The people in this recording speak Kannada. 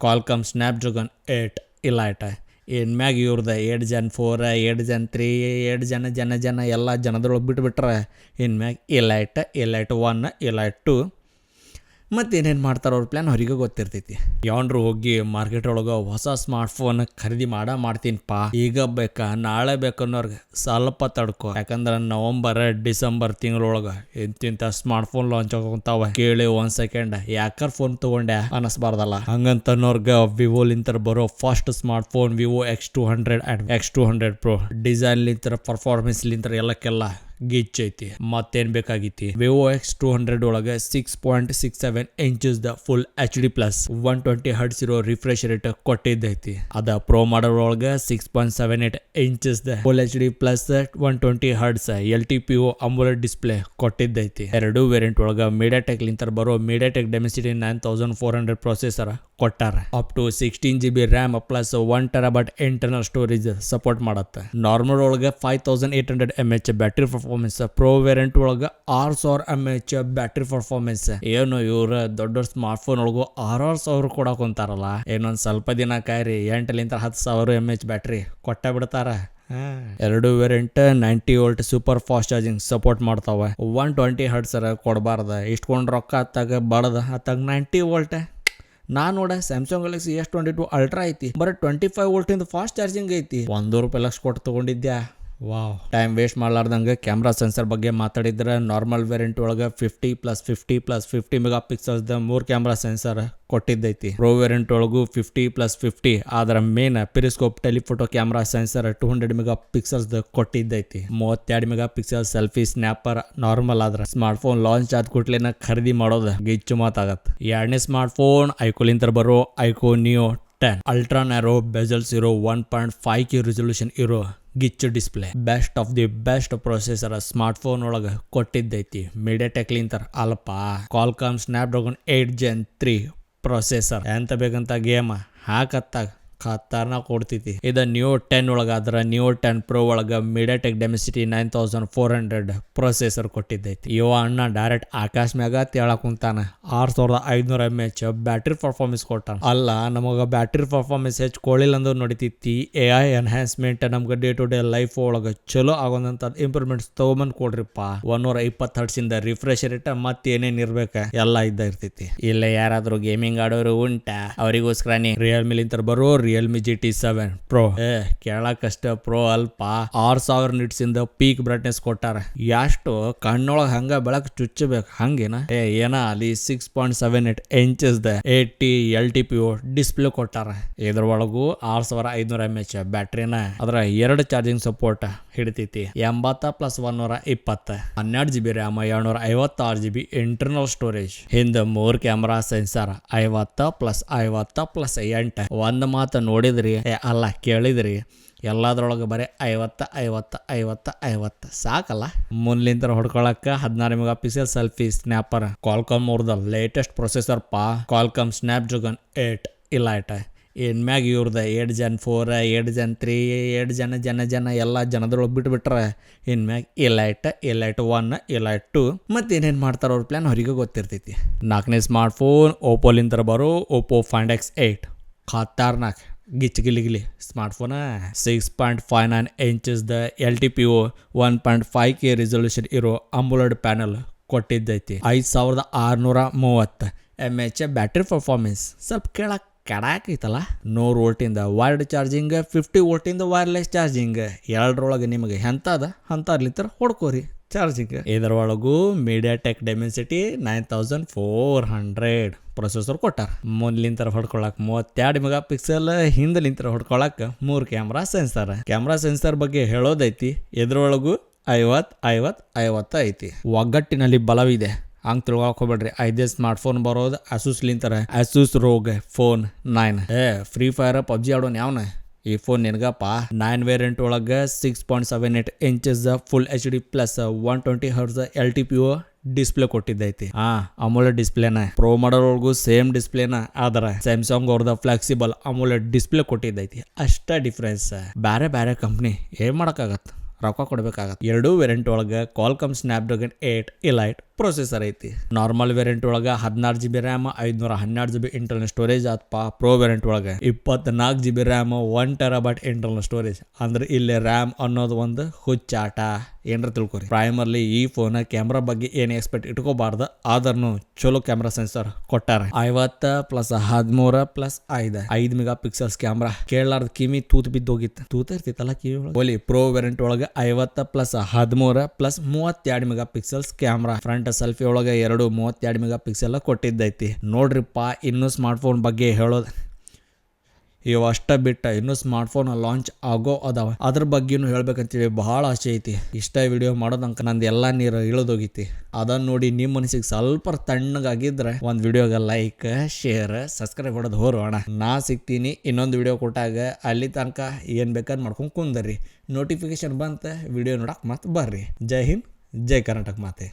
ಕ್ವಾಲ್ಕಾಮ್ ಸ್ನ್ಯಾಪ್ಡ್ರ್ಯಾಗನ್ 8 ಇಲೈಟ್ ಇನ್ಮ್ಯಾಗ ಇವ್ರದ್ದು 8 Gen 4 8 Gen 3 8 ಜನ ಎಲ್ಲ ಜನದೊಳಗೆ ಬಿಟ್ಬಿಟ್ರೆ ಇನ್ಮ್ಯಾಗ ಇಲೈಟ್ 1 ಇಲೈಟ್ 2 ಮತ್ತೇನೇನು ಮಾಡ್ತಾರೆ ಅವ್ರ ಪ್ಲ್ಯಾನ್ ಅವರಿಗೆ ಗೊತ್ತಿರ್ತೈತಿ. ಯಾವನ್ರು ಹೋಗಿ ಮಾರ್ಕೆಟ್ ಒಳಗೆ ಹೊಸ ಸ್ಮಾರ್ಟ್ಫೋನ್ ಖರೀದಿ ಮಾಡ್ತೀನಿಪ್ಪ, ಈಗ ಬೇಕಾ ನಾಳೆ ಬೇಕನ್ನೋರ್ಗೆ ಸ್ವಲ್ಪ ತಡ್ಕೊ. ಯಾಕಂದ್ರೆ ನವಂಬರ್ ಡಿಸೆಂಬರ್ ತಿಂಗಳೊಳಗೆ ಇಂತಿಂಥ ಸ್ಮಾರ್ಟ್ಫೋನ್ ಲಾಂಚ್ ಆಗೋಂತಾವ. ಕೇಳಿ 1 ಸೆಕೆಂಡ್ ಯಾಕರ್ ಫೋನ್ ತಗೊಂಡೆ ಅನಿಸ್ಬಾರ್ದಲ್ಲ. ಹಂಗಂತನೋರ್ಗೆ ವಿವೋ ಲಿಂತರ ಬರೋ first smartphone Vivo X200 and X200 Pro design ಲಿಂತರ ಪರ್ಫಾರ್ಮೆನ್ಸ್ ಲಿಂತರ ಎಲ್ಲಕ್ಕೆಲ್ಲ ಗಿಚ್ ಐತಿ. ಮತ್ತೇನ್ ಬೇಕಾಗಿತಿ? ವಿವೋ X200 ಒಳಗೆ 6.67 ಇಂಚಸ್ ದ ಫುಲ್ HD+ 120 Hz ಇರೋ ರಿಫ್ರೆಶ್ ರೇಟ್ ಕೊಟ್ಟಿದ್ದೈತಿ. ಅದ ಪ್ರೋ ಮಾಡಲ್ ಒಳಗೆ 6.78 ಇಂಚಸ್ ದ full HD+ 120 Hz LTPO AMOLED display ಕೊಟ್ಟಿದ್ದೈತಿ. ಎರಡು ವೇರಿಯಂಟ್ ಒಳಗ ಮೀಡಿಯಾಟೆಕ್ ಲಿಂತರ ಬರೋ ಮೀಡಿಯಾಟೆಕ್ ಡೆಮೆನ್ಸಿಟಿ 9400 ಪ್ರೊಸೆಸರ್ ಕೊಟ್ಟಾರ. Up to 16GB RAM plus 1TB internal storage support ಮಾಡತ್ತೆ. ನಾರ್ಮಲ್ ಒಳಗೆ 5800 mAh battery performance, pro variant ಒಳಗೆ 6000 mAh ಬ್ಯಾಟರಿ ಪರ್ಫಾರ್ಮೆನ್ಸ್. ಏನು ಇವ್ರ ದೊಡ್ಡ ಸ್ಮಾರ್ಟ್ ಫೋನ್ ಒಳಗು 6000 ಕೊಡಕ್ ಕುಂತಾರಲ್ಲ, ಏನೊಂದ್ ಸ್ವಲ್ಪ ದಿನ ಕಾಯ್ರಿ 8-10,000 mAh ಬ್ಯಾಟರಿ ಕೊಟ್ಟ ಬಿಡ್ತಾರ. ಎರಡು variant 90V super fast charging support ಮಾಡ್ತಾವ. 120 Hz ಕೊಡಬಾರ್ದ, ಇಷ್ಟೊಂದು ರೊಕ್ಕ ಹತ್ತಾಗ ಬಡದ ಹತ್ತಾಗ 90V. ನೋಡ ಸ್ಯಾಮ್ಸಂಗ್ ಗ್ಯಾಲಕ್ಸಿ S22 ಅಲ್ಟ್ರಾ ಐತಿ, ಬರೀ 25V ಫಾಸ್ಟ್ ಚಾರ್ಜಿಂಗ್ ಐತಿ. ₹100 ಕೊಟ್ಟು ತಗೊಂಡಿದ್ಯಾ. ವಾವ್. ಟೈಮ್ ವೇಸ್ಟ್ ಮಾಡ್ಲಾರ್ದಂಗೆ ಕ್ಯಾಮ್ರಾ ಸೆನ್ಸರ್ ಬಗ್ಗೆ ಮಾತಾಡಿದ್ರೆ ನಾರ್ಮಲ್ ವೇರಿಯಂಟ್ ಒಳಗೆ 50+50+50 ಮೆಗಾಪಿಕ್ಸಲ್ಸ್ 3 ಕ್ಯಾಮ್ರಾ ಸೆನ್ಸರ್ ಕೊಟ್ಟಿದ್ದೈತಿ. ಪ್ರೋ ವೇರಿಯಂಟ್ ಒಳಗೂ 50+50 ಆದ್ರ main periscope telephoto camera sensor 200 megapixels ಕೊಟ್ಟಿದ್ದೈತಿ. 32 ಮೆಗಾಪಿಕ್ಸಲ್ ಸೆಲ್ಫಿ ಸ್ನ್ಯಾಪರ್ ನಾರ್ಮಲ್ ಆದ್ರ ಸ್ಮಾರ್ಟ್ ಫೋನ್ ಲಾಂಚ್ ಆದ ಕೂಡ್ಲೇನ ಖರೀದಿ ಮಾಡೋದು ಗಿಚ್ಚು ಮಾತಾಗತ್ತೆ. ಎರಡನೇ ಸ್ಮಾರ್ಟ್ ಫೋನ್ ಐಕೋಲಿಂದ ಬರೋ iQOO Neo 10 ultra narrow bezels ಇರೋ 1.5K ರೆಸಲ್ಯೂಷನ್ ಇರೋ ಗಿಚ್ಚು display, best of the best processor smart phone ಒಳಗೆ ಕೊಟ್ಟಿದ್ದೈತಿ. ಮೀಡಿಯಾಟೆಕ್ ಲಿಂತರ ಅಲ್ಪ ಕ್ವಾಲ್ಕಾಮ್ ಸ್ನ್ಯಾಪ್ಡ್ರ್ಯಾಗನ್ 8 Gen 3 ಪ್ರೊಸೆಸರ್. ಎಂತ ಬೇಕಂತ ಗೇಮ್ ಹಾಕತ್ತಾಗ ಖತರ್ನಾಕ್ ಕೊಡ್ತೈತಿ. ಇದು ನಿಯೋ 10 ಒಳಗಾದ್ರ ನಿಯೋ 10 Pro ಒಳಗ ಮೀಡಿಯಾಟೆಕ್ ಡೆಮೆನ್ಸಿಟಿ 9400 ಪ್ರೊಸೆಸರ್ ಕೊಟ್ಟಿದ್ದೈತಿ. ಇವ ಅಣ್ಣ ಡೈರೆಕ್ಟ್ ಆಕಾಶ ಮ್ಯಾಗ ತೇಳಕ್ ಕುಂತಾನ. 6500 mAh ಬ್ಯಾಟ್ರಿ ಪರ್ಫಾರ್ಮೆನ್ಸ್ ಕೊಟ್ಟಾನ. ಅಲ್ಲ ನಮಗ ಬ್ಯಾಟ್ರಿ ಪರ್ಫಾರ್ಮೆನ್ಸ್ ಹೆಚ್ಚು ಕೊಳಿಲ್ಲ ಅಂದ್ರೂ ನಡಿತೈತಿ. AI ಎನ್ಹಾನ್ಸ್ಮೆಂಟ್ ನಮ್ಗೆ ಡೇ ಟು ಡೇ ಲೈಫ್ ಒಳಗ ಚಲೋ ಆಗೋದಂತ ಇಂಪ್ರೂವ್ಮೆಂಟ್ಸ್ ತಗೊಂಬಂದ್ ಕೊಡ್ರಿಪ್ಪ. 120 Hz ಇಂದ ರಿಫ್ರೆಶ್ ರೇಟ್ ಮತ್ತೆ ಏನೇನ್ ಇರ್ಬೇಕ ಎಲ್ಲ ಇದ್ದ ಇರ್ತೈತಿ. ಇಲ್ಲ ಯಾರಾದ್ರೂ ಗೇಮಿಂಗ್ ಆಡೋರು ಉಂಟಾ, ಅವರಿಗೋಸ್ಕರ ರಿಯಲ್ಮಿ ಲಿಂತರ ಬರೋ ರಿಯಲ್ಮಿ GT7 Pro ಕೇಳಕಷ್ಟ ಪ್ರೋ ಅಲ್ಪ 6000 nits ಇಂದ ಪೀಕ್ ಬ್ರೈಟ್ನೆಸ್ ಕೊಟ್ಟಾರ. ಎಷ್ಟು ಕಣ್ಣೊಳಗ ಹಂಗ ಬೆಳಕು ಚುಚ್ಚಬೇಕು ಹಂಗೇನ ಏನ ಅಲ್ಲಿ 6.78 ಇಂಚಸ್ 80 LTPO ಡಿಸ್ಪ್ಲೇ ಕೊಟ್ಟಾರ. ಇದ್ರ ಒಳಗೂ 6500 mAh ಬ್ಯಾಟ್ರಿನ ಅದ್ರ 2 ಚಾರ್ಜಿಂಗ್ ಸಪೋರ್ಟ್ ಹಿಡಿತೈತಿ. 80 + 120 12GB RAM 256GB internal storage. ಹಿಂದ 3 ಕ್ಯಾಮ್ರಾ ಸೆನ್ಸರ್ 50 + 50 + 8. ಒಂದ್ ಮಾತು ನೋಡಿದ್ರಿ ಅಲ್ಲ ಕೇಳಿದ್ರಿ ಎಲ್ಲದ್ರೊಳಗೆ ಬರೀ 50 ಸಾಕಲ್ಲ. ಮುಂದ್ಲಿಂತರ ಹೊಡ್ಕೊಳಕ್ಕ 16 ಮೆಗಾಪಿಕ್ಸೆಲ್ ಸೆಲ್ಫಿ ಸ್ನ್ಯಾಪರ್. ಕ್ವಾಲ್ಕಾಮ್ ಅವ್ರದ latest processor Qualcomm Snapdragon 8 elite. ಇನ್ಮ್ಯಾಗ ಇವ್ರದ್ದು 8 Gen 4 8 Gen 3 8 ಜನ ಎಲ್ಲ ಜನದೊಳಗೆ ಬಿಟ್ಬಿಟ್ರೆ ಇನ್ಮ್ಯಾಗ ಇಲೈಟ್ 1 ಇಲೈಟ್ 2. ಮತ್ತೇನೇನು ಮಾಡ್ತಾರೆ ಅವ್ರ ಪ್ಲ್ಯಾನ್ ಅವರಿಗೆ ಗೊತ್ತಿರ್ತೈತಿ. 4ನೇ ಸ್ಮಾರ್ಟ್ ಫೋನ್ ಓಪೋ ಲಿಂತರ ಬರೋ ಓಪೋ ಫೈಂಡ್ X8 ಖತರ್ನಾಕ್ ಗಿಚ್ಗಿಲಿಗಿಲಿ smart phone. 6.59 inches LTPO 1.5K resolution ಇರೋ AMOLED ಪ್ಯಾನಲ್ ಕೊಟ್ಟಿದ್ದೈತಿ. 5630 mAh ಬ್ಯಾಟ್ರಿ ಪರ್ಫಾರ್ಮೆನ್ಸ್. ಸ್ವಲ್ಪ ಕೇಳಕ್ ಕಡಾಕೈತಲ್ಲ. 100V ಇಂದ ವೈರ್ಡ್ ಚಾರ್ಜಿಂಗ್, 50V ಇಂದ ವೈರ್ಲೆಸ್ ಚಾರ್ಜಿಂಗ್. ಎರಡರೊಳಗೆ ನಿಮಗೆ ಅಂತರ್ಲಿಂತರ ಹೊಡ್ಕೋರಿ ಚಾರ್ಜಿಂಗ್. ಇದರೊಳಗೂ ಮೀಡಿಯಾಟೆಕ್ ಡೆಮೆನ್ಸಿಟಿ 9400 ಪ್ರೊಸೆಸರ್ ಕೊಟ್ಟಾರ. ಮುಂದ್ಲಿಂತರ ಹೊಡ್ಕೊಳಕ್ 32 ಮೆಗಾಪಿಕ್ಸೆಲ್, ಹಿಂದಲಿಂತರ ಹೊಡ್ಕೊಳಕ್ 3 ಕ್ಯಾಮ್ರಾ ಸೆನ್ಸರ್. ಕ್ಯಾಮ್ರಾ ಸೆನ್ಸರ್ ಬಗ್ಗೆ ಹೇಳೋದೈತಿ. ಇದ್ರೊಳಗೂ 50 ಐತಿ. ಒಗ್ಗಟ್ಟಿನಲ್ಲಿ ಬಲವಿದೆ ಹಂಗೆ ತಿಳ್ಕೊಕ್ ಹೋಗ್ಬೇಡ್ರಿ. 5ನೇ ಸ್ಮಾರ್ಟ್ ಫೋನ್ ಬರೋದು ಅಸೂಸ್ ಲಿಂತರ Asus ROG Phone 9. Free fire PUBG ಆಡೋನ್ ಯಾವನ ಈ ಫೋನ್ ನಿನಗಪ್ಪ. 9 ವೇರಿಯಂಟ್ ಒಳಗೆ 6.78 inches full HD+ 120 Hz LTPO display ಕೊಟ್ಟಿದ್ದೈತಿ. AMOLED ಡಿಸ್ಪ್ಲೇನ. ಪ್ರೋ ಮಾಡಲ್ ಒಳಗೂ ಸೇಮ್ ಡಿಸ್ಪ್ಲೇನ ಆದ್ರೆ ಸ್ಯಾಮ್ಸಂಗ್ ಅವ್ರದ ಫ್ಲೆಕ್ಸಿಬಲ್ AMOLED ಡಿಸ್ಪ್ಲೇ ಕೊಟ್ಟಿದ್ದೈತಿ. ಅಷ್ಟ ಡಿಫ್ರೆನ್ಸ್. ಬೇರೆ ಕಂಪ್ನಿ ಏನ್ ಮಾಡಕ್ಕಾಗತ್ತ, ರೊಕ್ಕ ಕೊಡ್ಬೇಕಾಗತ್ತೆ. ಎರಡೂ ವೇರಿಯಂಟ್ ಒಳಗೆ ಕ್ವಾಲ್ಕಾಮ್ ಸ್ನ್ಯಾಪ್ಡ್ರ್ಯಾಗನ್ 8 ಇಲೈಟ್ ಪ್ರೊಸೆಸರ್ ಐತಿ. ನಾರ್ಮಲ್ ವೇರಿಯಂಟ್ ಒಳಗೆ 16 GB RAM 512 GB internal storage ಆತ್ಪ. ಪ್ರೋ ವೇರಿಯಂಟ್ ಒಳಗೆ 24 GB RAM 1 TB internal storage. ಅಂದ್ರೆ ಇಲ್ಲಿ ರ್ಯಾಮ್ ಅನ್ನೋದು ಒಂದು ಹುಚ್ಚಾಟ, ಏನ್ರ ತಿಳ್ಕೊರಿ. ಪ್ರೈಮರ್ಲಿ ಈ ಫೋನ್ ಕ್ಯಾಮ್ರಾ ಬಗ್ಗೆ ಏನು ಎಕ್ಸ್ಪೆಕ್ಟ್ ಇಟ್ಕೋಬಾರ್ದು, ಆದ್ರೂ ಚಲೋ ಕ್ಯಾಮ್ರಾ ಸೆನ್ಸರ್ ಕೊಟ್ಟಾರ. 50 + 13 + 5 ಮೆಗಾ ಪಿಕ್ಸಲ್ಸ್ ಕ್ಯಾಮ್ರಾ. ಕೇಳಲಾರ್ದ ಕಿವಿ ತೂತ್ ಬಿದ್ದೋಗಿತ್ತು, ತೂತ ಇರ್ತಿತ್ತಲ್ಲ ಕಿವಿ ಒಳಗೆ. ಪ್ರೋ ವೇರಿಯಂಟ್ ಒಳಗೆ 50 + 13 + 32 mega pixels camera. Front selfie ಒಳಗೆ 32 ಮೆಗಾ ಪಿಕ್ಸೆಲ್ ಕೊಟ್ಟಿದ್ದೈತಿ. ನೋಡ್ರಿಪ್ಪ, ಇನ್ನು ಸ್ಮಾರ್ಟ್ ಫೋನ್ ಬಗ್ಗೆ ಹೇಳೋದು ಇವು ಅಷ್ಟ ಬಿಟ್ಟ ಇನ್ನೂ ಸ್ಮಾರ್ಟ್ ಫೋನ್ ಲಾಂಚ್ ಆಗೋ ಅದಾವ. ಅದ್ರ ಬಗ್ಗೆನೂ ಹೇಳ್ಬೇಕಂತೇಳಿ ಬಹಳ ಆಸೆ ಐತಿ. ಇಷ್ಟ ವಿಡಿಯೋ ಮಾಡೋದಂಕ ನಂದು ಎಲ್ಲ ನೀರು ಇಳಿದೋಗಿತಿ. ಅದನ್ನ ನೋಡಿ ನಿಮ್ಮ ಮನಸ್ಸಿಗೆ ಸ್ವಲ್ಪ ತಣ್ಣಗಾಗಿದ್ರೆ ಒಂದು ವಿಡಿಯೋಗೆ ಲೈಕ್, ಶೇರ್, ಸಬ್ಸ್ಕ್ರೈಬ್ ಮಾಡೋದು ಹೋರೋಣ. ನಾ ಸಿಗ್ತೀನಿ ಇನ್ನೊಂದು ವಿಡಿಯೋ ಕೊಟ್ಟಾಗ. ಅಲ್ಲಿ ತನಕ ಏನು ಬೇಕಾದ್ರೆ ಮಾಡ್ಕೊಂಡು ಕುಂದರ್ರಿ. ನೋಟಿಫಿಕೇಶನ್ ಬಂತ ವಿಡಿಯೋ ನೋಡಕ್ಕೆ ಮತ್ತೆ ಬರ್ರಿ. ಜೈ ಹಿಂದ್, ಜೈ ಕರ್ನಾಟಕ ಮಾತೆ.